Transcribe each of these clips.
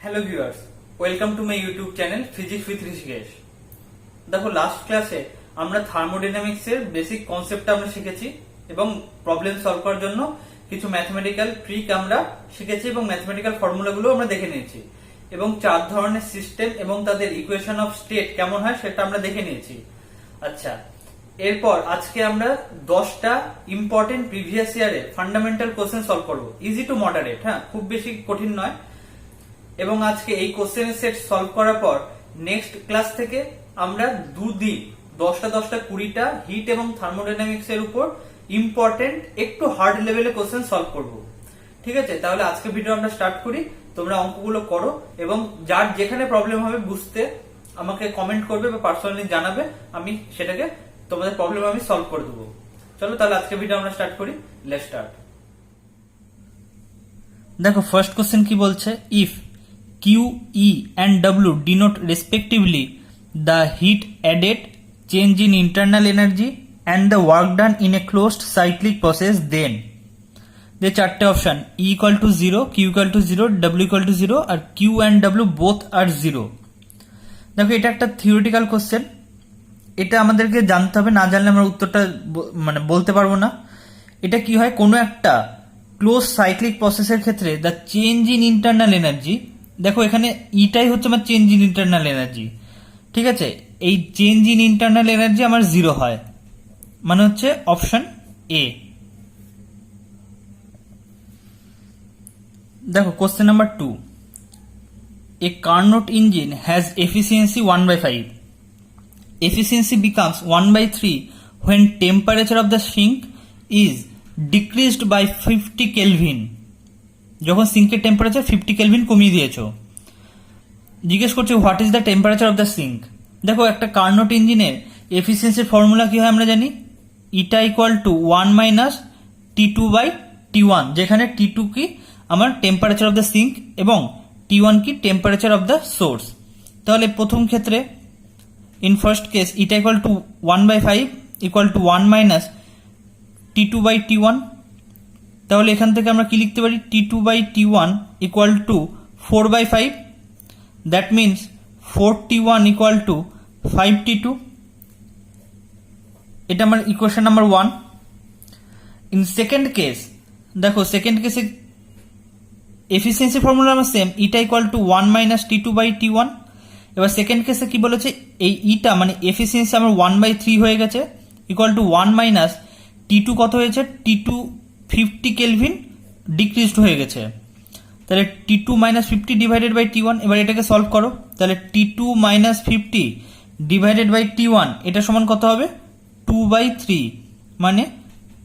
Hello viewers, welcome to my YouTube channel physics with Rishikesh. দেখো, last ক্লাসে আমরা thermodynamics এর বেসিক কনসেপ্টটা আমরা শিখেছি এবং প্রবলেম সলভ করার জন্য কিছু ম্যাথমেটিক্যাল ট্রিক আমরা শিখেছি এবং ম্যাথমেটিক্যাল ফর্মুলাগুলো আমরা দেখে নিয়েছি এবং 4 ধরনের সিস্টেম এবং তাদের ইকুয়েশন অফ স্টেট কেমন হয় সেটা আমরা দেখে নিয়েছি। আচ্ছা, এরপর আজকে আমরা 10টা ইম্পর্টেন্ট প্রিভিয়াস ইয়ারের ফান্ডামেন্টাল কোশ্চেন সলভ করব, ইজি টু মডারেট, হ্যাঁ, খুব বেশি কঠিন নয়। এবং আজকে এই কোশ্চেনের সেট সলভ করার পর নেক্সট ক্লাস থেকে আমরা দুদিন 10টা 20টা হিট এবং থার্মোডাইনামিক্স এর উপর ইম্পর্টেন্ট একটু হার্ড লেভেলে কোশ্চেন সলভ করব। ঠিক আছে, তাহলে আজকে ভিডিও আমরা স্টার্ট করি। তোমরা অঙ্কগুলো করো এবং যার যেখানে প্রবলেম হবে বুঝতে আমাকে কমেন্ট করবে বা পার্সোনালি জানাবে, আমি সেটাকে তোমাদের প্রবলেম আমি সলভ করে দেবো। চলো তাহলে আজকে ভিডিও আমরা স্টার্ট করি। Let's start. দেখো, ফার্স্ট কোশ্চেন কি বলছে, if Q, E and W denote respectively the heat added, change in internal energy and the work done in a closed cyclic process, then the চারটে option E equal to 0, Q equal to 0, W equal to 0 আর Q and W both are 0। দেখো, এটা একটা theoretical question, এটা আমাদেরকে জানতে হবে, না জানলে আমরা উত্তরটা বলতে পারবো না। এটা কি হয়, কোনো একটা ক্লোজ সাইক্লিক প্রসেসের ক্ষেত্রে the change in internal energy, দেখো এখানে ইটাই হচ্ছে আমার চেঞ্জ ইন ইন্টারনাল এনার্জি, ঠিক আছে, এই চেঞ্জ ইন ইন্টারনাল এনার্জি আমার 0 হয়, মানে হচ্ছে অপশন এ। দেখো question number 2, A Carnot engine has efficiency 1/5, efficiency becomes 1/3 when temperature of the sink is decreased by 50 Kelvin। যখন সিঙ্কের টেম্পারেচার 50 কেলভিন কমিয়ে দিয়েছো। জিজ্ঞেস করছে what is the temperature of the sink. দেখো, একটা কার্নোট ইঞ্জিনের এফিসিয়েন্সির ফর্মুলা কি হয় আমরা জানি, ইটা ইকুয়াল টু 1 - T2/T1, যেখানে T2 কি আমার টেম্পারেচার অফ দ্য সিঙ্ক এবং T1 কি টেম্পারেচার অফ দ্য সোর্স। তাহলে প্রথম ক্ষেত্রে in first case eta equal two 1/5 equal to 1 - T2/T1। তাহলে এখান থেকে আমরা কি লিখতে পারি, T2/T1 equal to 4/5, that means 4T1 equal to 5T2। এটা আমার equation number 1। In second case, দেখো সেকেন্ড কেসে এফিসিয়েন্সি ফর্মুলা আমার same, eta equal to 1 - T2/T1। এবার সেকেন্ড কেসে কি বলেছে, এই ইটা মানে এফিসিয়েন্সি আমার 1/3 হয়ে গেছে, ইকুয়াল টু 1 - T2 কত হয়েছে, T2 50 কেলভিন ডিক্রিজড হয়ে গেছে। তাহলে T2 - 50 ডিভাইডেড বাই T1। এবার এটাকে সলভ করো, তাহলে T2 - 50 ডিভাইডেড বাই T1 এটা সমান কত হবে, 2/3, মানে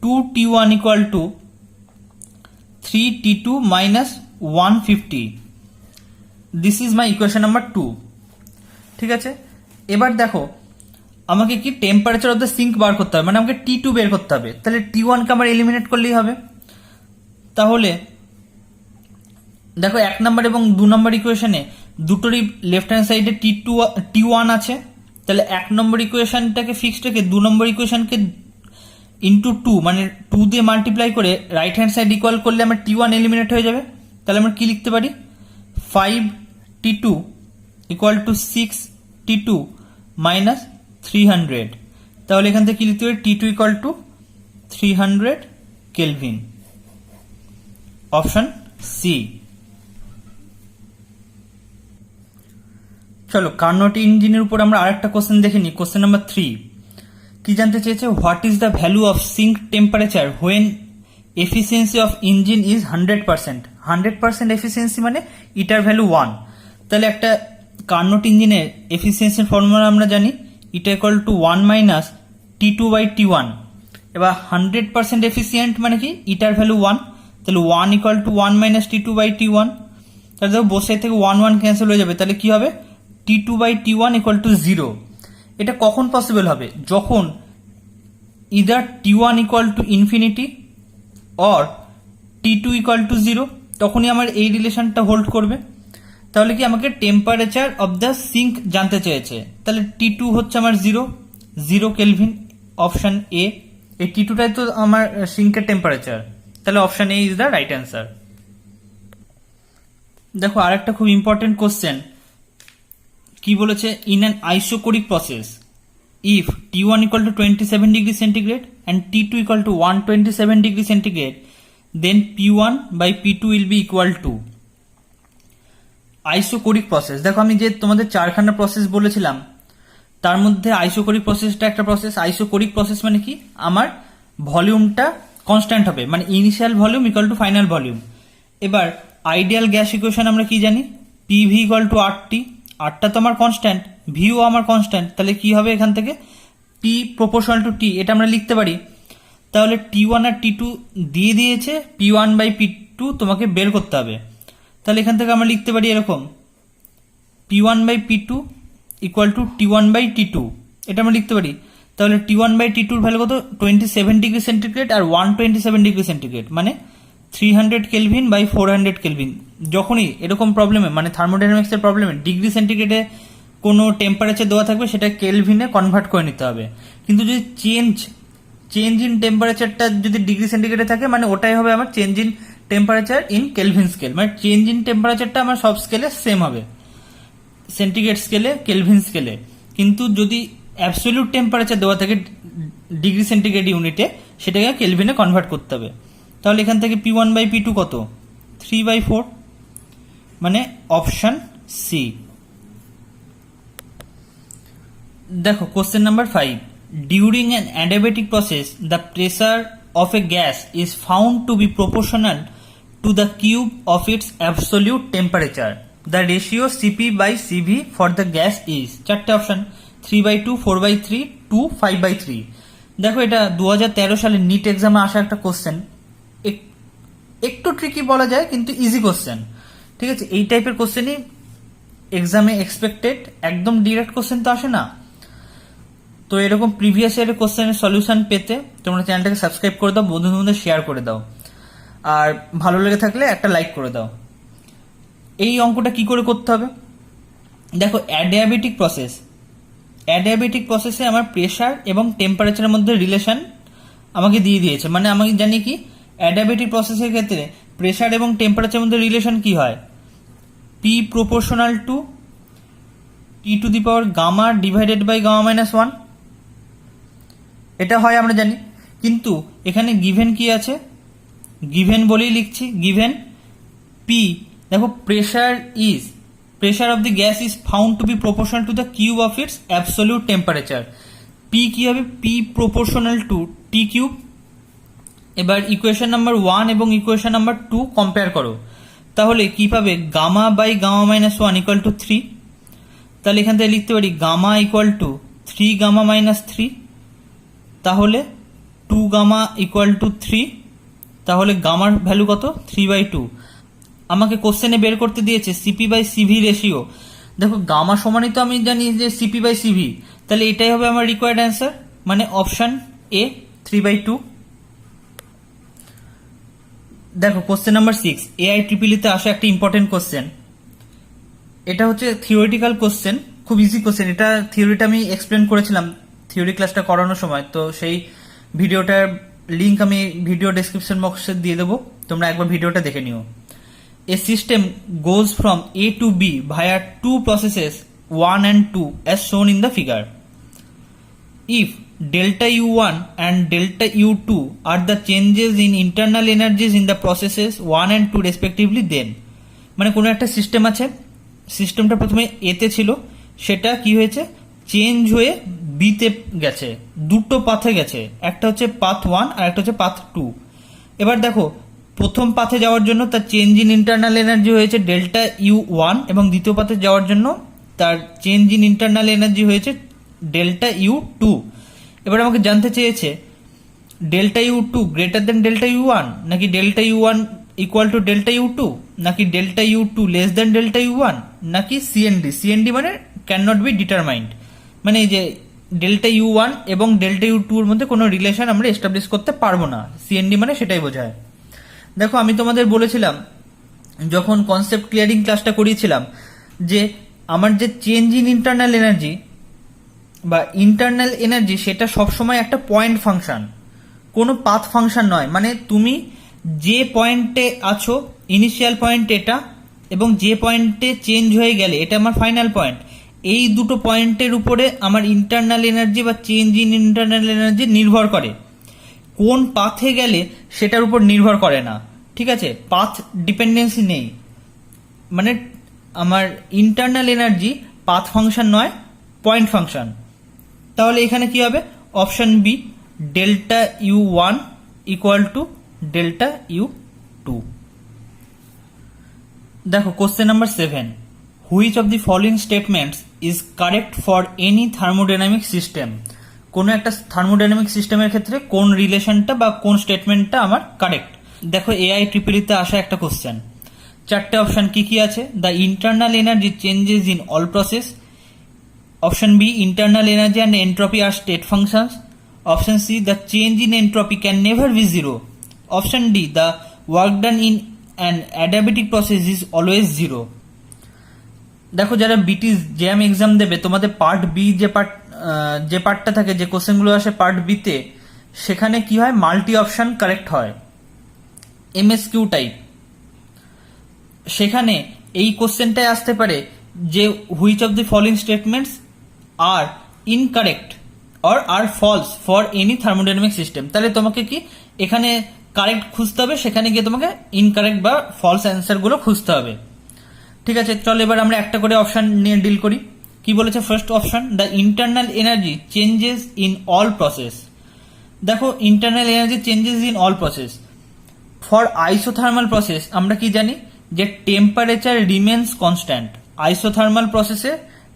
2T1 equal to 3T2 - 150। This is my equation number 2। ঠিক আছে, এবার দেখো আমাকে কি টেম্পারেচার অফ দ্য সিঙ্ক বার করতে হবে, মানে আমাকে T2 বের করতে হবে। তাহলে T1 কে আমার এলিমিনেট করলেই হবে। তাহলে দেখো 1 নম্বর এবং 2 নম্বর ইকুয়েশনে দুটোরই লেফট হ্যান্ড সাইডে T1 আছে। তাহলে 1 নম্বর ইকুয়েশনটাকে ফিক্সড রেখে 2 নম্বর ইকুয়েশনকে ইন্টু 2 মানে 2 দিয়ে মাল্টিপ্লাই করে রাইট হ্যান্ড সাইড ইকুয়াল করলে আমার T1 এলিমিনেট হয়ে যাবে। তাহলে আমরা কি লিখতে পারি, 5T2 ইকুয়াল টু 6T2 - 300। তাহলে এখান থেকে কি লিখতে পারি, T2 equal to 300 kelvin, option C. চলো, কার্নোট ইঞ্জিনের উপর আমরা আরেকটা কোশ্চেন দেখে নিই। কোশ্চেন নাম্বার 3 কি জানতে চেয়েছে, what is the value of sink temperature when efficiency of engine is 100%। 100% efficiency মানে ইটার ভ্যালু 1। তাহলে একটা কার্নোট ইঞ্জিনের এফিসিয়েন্সির ফর্মুলা আমরা জানি, ইটা ইকুয়াল টু 1 - T2/T1। এবার 100% এফিসিয়েন্ট মানে কি, ইটার ভ্যালু 1, তাহলে 1 ইকুয়াল টু 1 - T2/T1। তাহলে দেখো বোথ সাইড থেকে 1 ক্যান্সেল হয়ে যাবে, তাহলে কি হবে, T2/T1 ইকুয়াল টু 0। এটা কখন পসিবল হবে, যখন either T1 equal to infinity or T2 equal two 0, তখনই আমার এই রিলেশনটা হোল্ড করবে। তাহলে কি আমাকে টেম্পারেচার অফ দ্য সিঙ্ক জানতে চেয়েছে, তাহলে T2 হচ্ছে আমার 0 কেলভিন, অপশন এ। এই T2টাই তো আমার সিঙ্কের টেম্পারেচার, তাহলে option A is the right answer. দেখো আরেকটা খুব ইম্পর্টেন্ট কোশ্চেন কি বলেছে, in an isochoric process if T1 equal to 27 degree centigrade and T2 equal to 127 degree centigrade, then P1 by P2 will be equal to isochoric process. দেখো আমি যে তোমাদের চারখানা প্রসেস বলেছিলাম তার মধ্যে আইসোকোরিক প্রসেসটা একটা প্রসেস। আইসোকোরিক প্রসেস মানে কি, আমার ভলিউমটা কনস্ট্যান্ট হবে, মানে initial volume equal to final volume. এবার আইডিয়াল গ্যাস ইকুয়েশন আমরা কি জানি, PV ইকুয়াল টু RT, আরটা তো আমার কনস্ট্যান্ট, ভিও আমার কনস্ট্যান্ট, তাহলে কি হবে এখান থেকে P প্রপোর্শনাল টু T, এটা আমরা লিখতে পারি। তাহলে T1 আর T2 দিয়ে দিয়েছে, P1 বাই P2 তোমাকে বের করতে হবে। তাহলে এখান থেকে আমরা লিখতে পারি এরকম, P1 by P2 equal to T1 by T2, এটা আমরা লিখতে পারি। তাহলে T1 বাই T2 এর ভ্যালু কত, 27 ডিগ্রি সেন্টিগ্রেড আর 127 ডিগ্রি সেন্টিগ্রেড, মানে 300 কেলভিন বাই 400 কেলভিন। যখনই এরকম প্রবলেমে, মানে থার্মোডাইনামিক্সের প্রবলেমে ডিগ্রি সেন্টিগ্রেডে কোনো টেম্পারেচার দেওয়া থাকবে সেটা কেলভিনে কনভার্ট করে নিতে হবে। কিন্তু যদি চেঞ্জ ইন টেম্পারেচারটা যদি ডিগ্রি সেন্টিগ্রেডে থাকে, মানে ওটাই হবে আমার change in temperature in kelvin scale, মানে চেঞ্জ ইন টেম্পারেচারটা আমার সব স্কেলে সেম হবে, সেন্টিগ্রেড স্কেলে, কেলভিন স্কেলে। কিন্তু যদি অ্যাবসলিউট টেম্পারেচার দেওয়া থাকে ডিগ্রি সেন্টিগ্রেড ইউনিটে, সেটাকে কেলভিনে কনভার্ট করতে হবে। তাহলে এখান থেকে P1 বাই P2 কত, 3/4, মানে অপশন সি। দেখো question number 5, during an adiabatic process the pressure of a gas is found to be proportional to the cube of its absolute temperature, the ratio CP by CV for the gas is, চারটে option, 3/2, 4/3, 2, 5/3। দেখো এটা 2013 সালে NEET এক্সামে আসা একটা question, একটু tricky বলা যায় কিন্তু ইজি কোশ্চেন, ঠিক আছে। এই টাইপের কোশ্চেনই এক্সামে এক্সপেক্টেড, একদম ডিরেক্ট কোশ্চেন তো আসে না। তো এরকম প্রিভিয়াস ইয়ারের কোশ্চেনের সলিউশন পেতে তোমরা চ্যানেলটাকে সাবস্ক্রাইব করে দাও, বন্ধুদের মধ্যে শেয়ার করে দাও, আর ভালো লেগে থাকলে একটা লাইক করে দাও। এই অঙ্কটা কি করে করতে হবে, দেখো অ্যাডিয়াবেটিক প্রসেসে আমার প্রেসার এবং টেম্পারেচারের মধ্যে রিলেশন আমাকে দিয়ে দিয়েছে, মানে আমি জানি কি অ্যাডিয়াবেটিক প্রসেসের ক্ষেত্রে প্রেসার এবং টেম্পারেচারের মধ্যে রিলেশন কি হয়, P proportional to T to the power gamma divided by gamma minus 1, এটা হয় আমরা জানি। কিন্তু এখানে গিভেন কি আছে, গিভেন বলেই লিখছি, গিভেন P, দেখো pressure of the gas is found to be proportional to the cube of its absolute temperature, P কি হবে, P proportional to T cube. এবার ইকুয়েশন নাম্বার 1 এবং ইকুয়েশন নাম্বার 2 কম্পেয়ার করো, তাহলে কি পাবে, gamma by gamma minus 1 equal to 3, তাহলে এখান থেকে লিখতে পারি gamma equal to 3 gamma minus 3, তাহলে 2 গামা ইকুয়াল টু 3, তাহলে গামার ভ্যালু কত, 3/2। আমাকে কোশ্চেনে বের করতে দিয়েছে CP বাই CV রেশিও, দেখো গামা সমানই তো আমি জানি যে CP বাই CV, তাহলে এটাই হবে আমার রিকোয়ার্ড অ্যান্সার, মানে অপশন A, 3/2। দেখো কোশ্চেন নাম্বার 6, AIEEE তে আসা একটা ইম্পর্টেন্ট কোশ্চেন, এটা হচ্ছে থিওরিটিক্যাল কোশ্চেন, খুব ইজি কোশ্চেন। এটা থিওরিটা আমি এক্সপ্লেন করেছিলাম থিওরি ক্লাসটা করানোর সময়, তো সেই ভিডিওটার লিঙ্ক আমি ভিডিও ডেসক্রিপশন বক্সে দিয়ে দেবো, তোমরা একবার ভিডিওটা দেখে নিও। A system goes from A to B via two processes 1 and 2 as shown in the figure. If delta U1 and delta U2 are the changes in internal energies in the processes 1 and 2 respectively, then মানে কোনো একটা system আছে, সিস্টেমটা প্রথমে এতে ছিল, সেটা কি হয়েছে, চেঞ্জ হয়ে বিতে গেছে, দুটো পাথে গেছে, একটা হচ্ছে পাথ 1 আর একটা হচ্ছে পাথ 2। এবার দেখো প্রথম পাথে যাওয়ার জন্য তার চেঞ্জ ইন ইন্টারনাল এনার্জি হয়েছে ডেল্টা U1 এবং দ্বিতীয় পাথে যাওয়ার জন্য তার চেঞ্জ ইন ইন্টারনাল এনার্জি হয়েছে ডেল্টা U2। এবার আমাকে জানতে চেয়েছে delta U2 greater than delta U1, নাকি delta U1 equal to delta U2, নাকি delta U2 less than delta U1, নাকি CND মানে ক্যান নট বি ডিটারমাইন্ড, মানে এই যে ডেল্টা U1 এবং ডেল্টা U2 এর মধ্যে কোনো রিলেশন আমরা এস্টাবলিশ করতে পারবো না, CND মানে সেটাই বোঝায়। দেখো আমি তোমাদের বলেছিলাম যখন কনসেপ্ট ক্লিয়ারিং ক্লাসটা করিয়েছিলাম যে আমার যে চেঞ্জ ইন ইন্টারনাল এনার্জি বা ইন্টারনাল এনার্জি সেটা সবসময় একটা পয়েন্ট ফাংশন, কোনো পাথ ফাংশন নয়। মানে তুমি যে পয়েন্টে আছো, ইনিশিয়াল পয়েন্ট এটা, এবং যে পয়েন্টে চেঞ্জ হয়ে গেলে এটা আমার ফাইনাল পয়েন্ট, এই দুটো পয়েন্টের উপরে আমার ইন্টারনাল এনার্জি বা চেঞ্জ ইন ইন্টারনাল এনার্জি নির্ভর করে। কোন পাথে গেলে সেটার উপর নির্ভর করে না, ঠিক আছে? পাথ ডিপেন্ডেন্সি নেই, মানে আমার ইন্টারনাল এনার্জি পাথ ফাংশন নয়, পয়েন্ট ফাংশন। তাহলে এখানে কি হবে? Option B, delta U one equal to delta U two. দেখো question number 7, which of the following statements is correct for any thermodynamic system? কোনো একটা থার্মোডাইনামিক সিস্টেমের ক্ষেত্রে কোন রিলেশনটা বা কোন স্টেটমেন্টটা আমার কারেক্ট? দেখো এআই ট্রিপলিতে আসা একটা কোশ্চেন, চারটে অপশন কি কি আছে? The internal energy changes in all process. Option B, internal energy and entropy are state functions. Option C, the change in entropy can never be zero. Option D, the work done in an adiabatic process is always zero. দেখো যারা বিটি jam exam দেবে, তোমাদের part B যে পার্টটা থাকে, যে কোশ্চেনগুলো আসে পার্ট বিতে, সেখানে কি হয়? মাল্টি অপশন কারেক্ট হয়, এমএসকিউ টাইপ। সেখানে এই কোশ্চেনটাই আসতে পারে যে which of the following statements are incorrect or are false for any thermodynamic system. তাহলে তোমাকে কি এখানে কারেক্ট খুঁজতে হবে, সেখানে গিয়ে তোমাকে ইনকারেক্ট বা ফলস অ্যান্সার গুলো খুঁজতে হবে। ঠিক আছে, চলো এবার আমরা একটা করে অপশন নিয়ে ডিল করি। কি বলেছে first option? The internal energy changes in all process. দেখো internal energy changes in all process, for isothermal process আমরা কি জানি? যে টেম্পারেচার রিমেন্স কনস্ট্যান্ট। আইসোথার্মাল প্রসেসে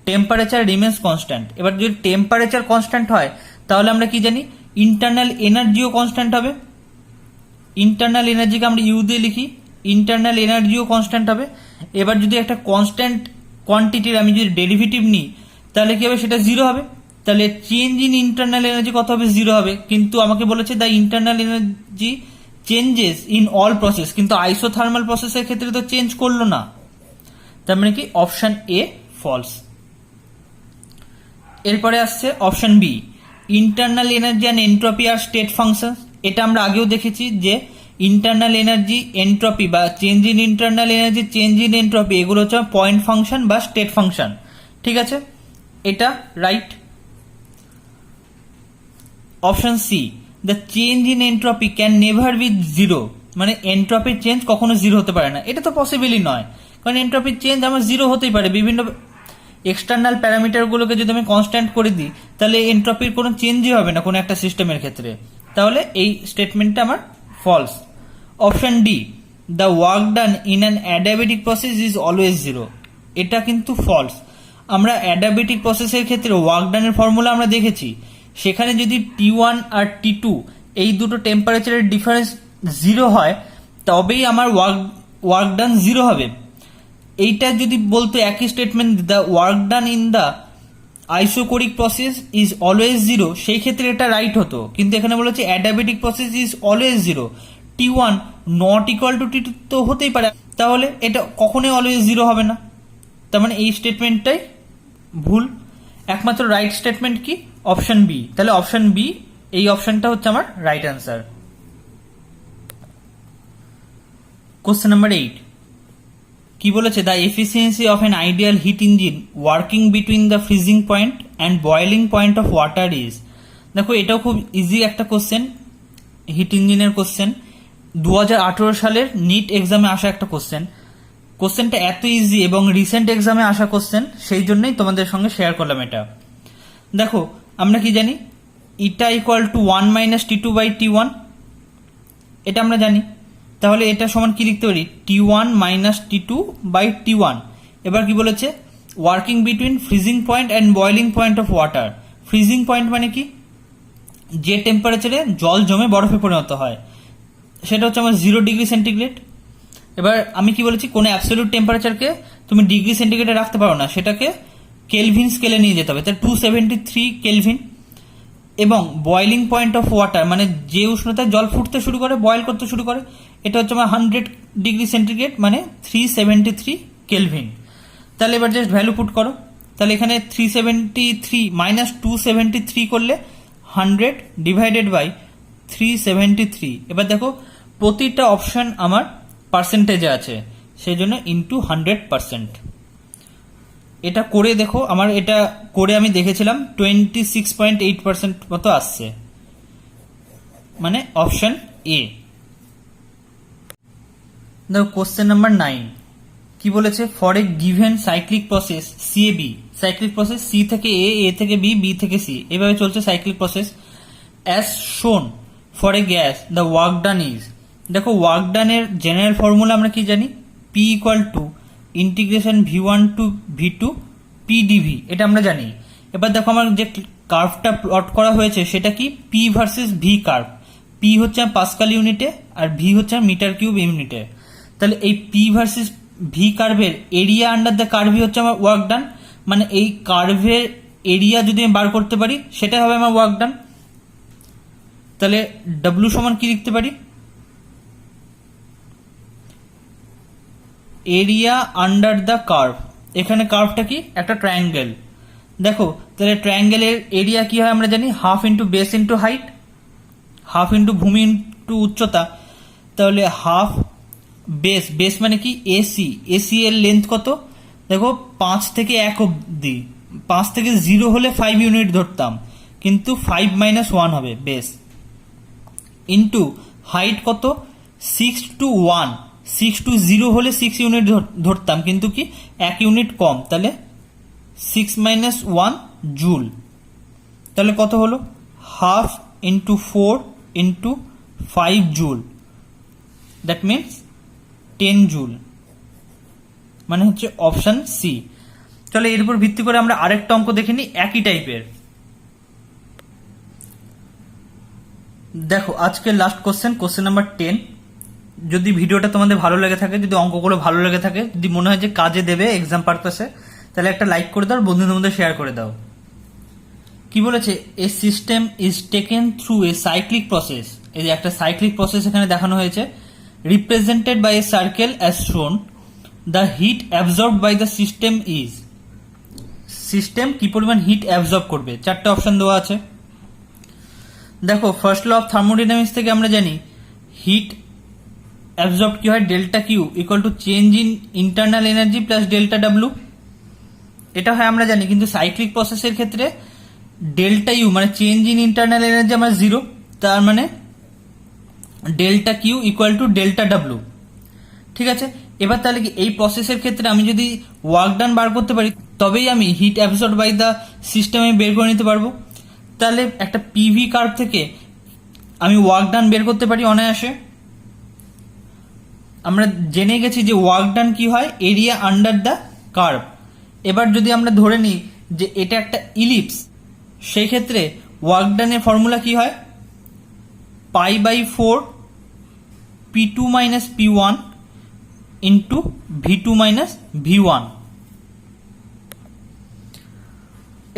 টেম্পারেচার রিমেন্স কনস্ট্যান্ট। এবার যদি টেম্পারেচার কনস্ট্যান্ট হয়, তাহলে আমরা কি জানি? ইন্টারনাল এনার্জিও কনস্ট্যান্ট হবে। ইন্টারনাল এনার্জিকে আমরা ইউ দিয়ে লিখি, ইন্টারনাল এনার্জিও কনস্ট্যান্ট হবে। এবার যদি একটা কনস্ট্যান্ট কোয়ান্টিটির আমি যদি ডেরিভেটিভ নিই, তাহলে কি হবে? সেটা জিরো হবে। তাহলে চেঞ্জ ইন ইন্টারনাল এনার্জি কত হবে? জিরো হবে। কিন্তু আমাকে বলেছে the internal energy changes in all process, কিন্তু আইসোথার্মাল প্রসেসের ক্ষেত্রে তো চেঞ্জ করলো না। তার মানে কি অপশন এ ফলস। এরপরে আসছে option B, internal energy and entropy are state function. এটা আমরা আগেও দেখেছি যে ইন্টারনাল এনার্জি, এন্ট্রপি বা change in internal energy, change in entropy, এগুলো হচ্ছে পয়েন্ট ফাংশন বা স্টেট ফাংশন। ঠিক আছে, এটা right. Option C, the change in entropy can never be zero, মানে এন্ট্রপির চেঞ্জ কখনো জিরো হতে পারে না। এটা তো পসিবলই নয়, কারণ এন্ট্রপির চেঞ্জ আমার জিরো হতেই পারে। বিভিন্ন এক্সটার্নাল প্যারামিটারগুলোকে যদি আমি কনস্ট্যান্ট করে দিই, তাহলে এন্ট্রপির কোনো চেঞ্জই হবে না কোনো একটা সিস্টেমের ক্ষেত্রে। তাহলে এই স্টেটমেন্টটা আমার false. Option D, the work done in an adiabatic process is always zero, এটা কিন্তু ফলস। আমরা অ্যাডিয়াবেটিক প্রসেসের ক্ষেত্রে ওয়ার্ক ডানের ফর্মুলা আমরা দেখেছি, সেখানে যদি T1 আর T2 এই দুটো টেম্পারেচারের ডিফারেন্স জিরো হয়, তবেই আমার ওয়ার্ক ডান জিরো হবে। এইটা যদি বলতো একই statement, the work done in the isochoric process is always zero, সেই ক্ষেত্রে এটা রাইট হতো। কিন্তু এখানে বলেছে adiabatic process is always zero, T1 not equal to T2 তো হতেই পারে, তাহলে এটা কখনোই অলওয়েজ জিরো হবে না। তার মানে এই স্টেটমেন্টটাই ভুল। একমাত্র রাইট স্টেটমেন্ট কি? Option B. তাহলে অপশন বি, এই অপশনটা হচ্ছে আমার রাইট অ্যান্সার। কোশ্চেন নাম্বার 8, কি বলেছে? The efficiency of N ideal hit engine working between the freezing point and boiling point of water is. দেখো এটাও খুব ইজি একটা কোশ্চেন, হিট ইঞ্জিনের কোশ্চেন। 2018 সালের নিট এক্সামে আসা একটা কোশ্চেন। কোশ্চেনটা এত ইজি এবং রিসেন্ট এক্সামে আসা কোশ্চেন, সেই জন্যই তোমাদের সঙ্গে শেয়ার করলাম এটা। দেখো আমরা কি জানি? Eta equal to 1 minus T2 by T1, এটা আমরা জানি। তাহলে এটা সমান কি লিখতে পারি? T1 minus T2 by T1। এবার কি বলেছে? Working between freezing point and boiling point of water. Freezing point মানে কি? যে টেম্পারেচারে জল জমে বরফে পরিণত হয়, সেটা হচ্ছে আমার 0 ডিগ্রি সেন্টিগ্রেড। এবার আমি কি বলেছি? কোনো অ্যাবসলিউট টেম্পারেচারকে তুমি ডিগ্রি সেন্টিগ্রেডে রাখতে পারো না, সেটাকে কেলভিন স্কেলে নিয়ে যেতে হবে। তাহলে 273 কেলভিন। এবং বয়েলিং পয়েন্ট অফ ওয়াটার মানে যে উষ্ণতায় জল ফুটতে শুরু করে, বয়েল করতে শুরু করে, এটা হচ্ছে আমার 100 ডিগ্রি সেন্টিগ্রেড মানে 373 কেলভিন। তাহলে এবার জাস্ট ভ্যালু পুট করো। তাহলে এখানে 373 মাইনাস 273 করলে 100 ডিভাইডেড বাই 373। এবার দেখো প্রতিটা অপশন আমার পার্সেন্টেজে আছে, সেই জন্য ইন্টু 100%। এটা করে দেখো, আমার এটা করে আমি দেখেছিলাম 26.8% মতো আসছে, মানে অপশন এ। দেখো কোশ্চেন নাম্বার 9 কি বলেছে, for a given cyclic process C A B, cyclic process C থেকে এ থেকে বি, বি থেকে সি, এভাবে চলছে cyclic process. As shown for a gas the work done is, দেখো ওয়ার্ক ডানের জেনারেল ফর্মুলা আমরা কি জানি, P equal to integration V one to V two P dV, এটা আমরা জানি। এবার দেখো আমার যে কার্ভটা প্লট করা হয়েছে সেটা কি, P versus V curve. P হচ্ছে পাস্কাল ইউনিটে আর ভি হচ্ছে মিটার কিউব ইউনিটে। তাহলে এই পি ভার্সেস ভি কার্ভের এরিয়া আন্ডার দ্য কার্ভই হচ্ছে আমার ওয়ার্ক ডান, মানে এই কার্ভের এরিয়া যদি আমি বার করতে পারি সেটাই হবে আমার ওয়ার্ক ডান। তাহলে ডব্লিউ সমান কি লিখতে পারি, এরিয়া আন্ডার দ্য কার্ভ। এখানে কার্ভটা কি, একটা ট্রায়াঙ্গেল। দেখো তাহলে ট্রায়াঙ্গেলের এরিয়া কি হয় আমরা জানি, half into base into height, half into ভূমি ইন্টু উচ্চতা। তাহলে হাফ বেস, বেস মানে কি এসি, এসি এর লেন্থ কত, দেখো 5 থেকে 1 অব্দি, 5 থেকে 0 হলে 5 ইউনিট ধরতাম, কিন্তু 5 - 1 হবে বেস, ইন্টু হাইট কত 6 to 1, 6 to 0 হলে 6 ইউনিট ধরতাম, কিন্তু কি 1 ইউনিট কম, তাহলে 6 - 1 জুল। তাহলে কত হলো, half into 4 into 5 joule, that means 10 joule, মানে হচ্ছে অপশন সি। চলো এর উপর ভিত্তি করে আমরা আরেকটা অঙ্ক দেখে নিই একই টাইপের। দেখো আজকের লাস্ট কোশ্চেন, কোশ্চেন নাম্বার 10। যদি ভিডিওটা তোমাদের ভালো লেগে থাকে, যদি অঙ্কগুলো ভালো লেগে থাকে, যদি মনে হয় যে কাজে দেবে এক্সাম পারপাসে, তাহলে একটা লাইক করে দাও, বন্ধুদের মধ্যে শেয়ার করে দাও। কি বলেছে, a system is taken through a cyclic process, এই যে একটা সাইক্লিক প্রসেস এখানে দেখানো হয়েছে, represented by a circle as shown, the heat absorbed by the system is, system কি পরিমাণ হিট অ্যাবজর্ব করবে, 4টে অপশন দেওয়া আছে। দেখো ফার্স্ট ল অফ থার্মোডাইনামিক্স থেকে আমরা জানি হিট অ্যাবজর্ব কি হয়, delta Q equal to change in internal energy plus delta W, এটা হয় আমরা জানি। কিন্তু সাইক্লিক প্রসেসের ক্ষেত্রে ডেল্টা ইউ মানে চেঞ্জ ইন ইন্টারনাল এনার্জি আমার 0, তার মানে delta Q equal to delta W. ঠিক আছে, এবার তাহলে কি এই প্রসেসের ক্ষেত্রে আমি যদি ওয়ার্ক ডান বার করতে পারি তবেই আমি হিট অ্যাবজর্ব বাই দ্য সিস্টেমে বের করে নিতে পারবো। তাহলে একটা পিভি কার্ভ থেকে আমি ওয়ার্ক ডান বের করতে পারি অনায়াসে। আমরা জেনে গেছি যে ওয়ার্ক ডান কি হয়, এরিয়া আন্ডার দ্য কার্ভ। এবার যদি আমরা ধরে নিই যে এটা একটা ইলিপস, সেই ক্ষেত্রে ওয়ার্ক ডানের ফর্মুলা কি হয়, π/4 P2 - P1 into V2 - V1।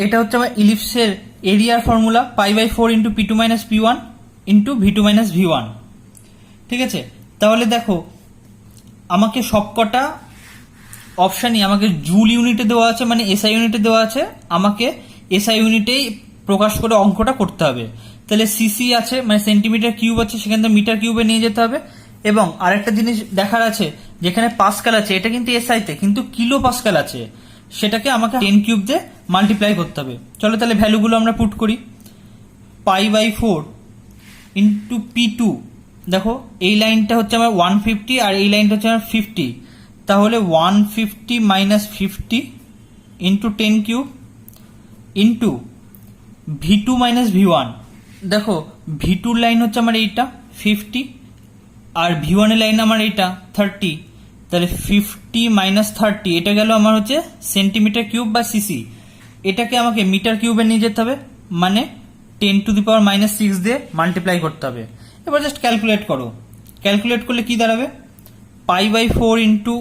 এটা হচ্ছে আমার ইলিপসের এরিয়ার formula, π/4 into P2 - P1 into V2 - V1। ঠিক আছে, তাহলে দেখো আমাকে সবকটা অপশানই আমাকে জুল ইউনিটে দেওয়া আছে, মানে এসআই ইউনিটে দেওয়া আছে, আমাকে এসআই ইউনিটেই প্রকাশ করে অঙ্কটা করতে হবে। তাহলে সিসি আছে মানে সেন্টিমিটার কিউব আছে, সেখান থেকে মিটার কিউবে নিয়ে যেতে হবে। এবং আরেকটা জিনিস দেখার আছে, যেখানে পাস্কাল আছে এটা কিন্তু এসআইতে, কিন্তু কিলো পাস্কাল আছে, সেটাকে আমাকে 10 কিউব দিয়ে মাল্টিপ্লাই করতে হবে। চলো তাহলে ভ্যালুগুলো আমরা পুট করি, π/4 ইন্টু P2, দেখো এই লাইনটা হচ্ছে আমার 150 আর এই লাইনটা হচ্ছে আমার 50, তাহলে 150 - 50 into 10 cube into V2 - V1। দেখো V2 লাইন হচ্ছে আমার এইটা 50 আর V1 এর লাইন আমার এইটা 30, তাহলে 50 - 30 এটা গেল আমার হচ্ছে সেন্টিমিটার কিউব বা সিসি। এটাকে আমাকে মিটার কিউবে নিয়ে যেতে হবে, মানে 10⁻⁻6 দিয়ে মাল্টিপ্লাই করতে হবে। এবার জাস্ট ক্যালকুলেট করো, ক্যালকুলেট করলে কি দাঁড়াবে, π/4 into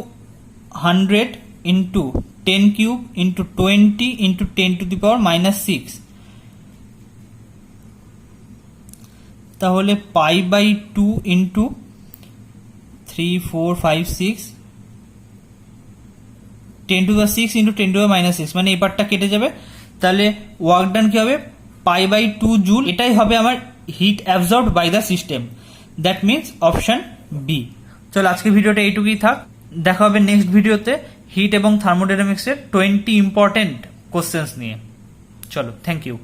100 into 10 cube into 20 into 10⁻⁻6, তাহলে π/2 ইন্টু 3 4 5 6 10⁻6 ইন্টু 10⁻⁻6, মানে এই পার্টটা কেটে যাবে। তাহলে ওয়ার্ক ডান কি হবে, π/2 জুল, এটাই হবে আমার heat absorbed by the system, that means option B. চলো আজকের ভিডিওটা এইটুকুই থাক। দেখা হবে নেক্সট ভিডিওতে হিট এবং থার্মোডাইনামিক্সের 20 ইম্পর্টেন্ট কোশ্চেন্স নিয়ে। চলো, থ্যাংক ইউ।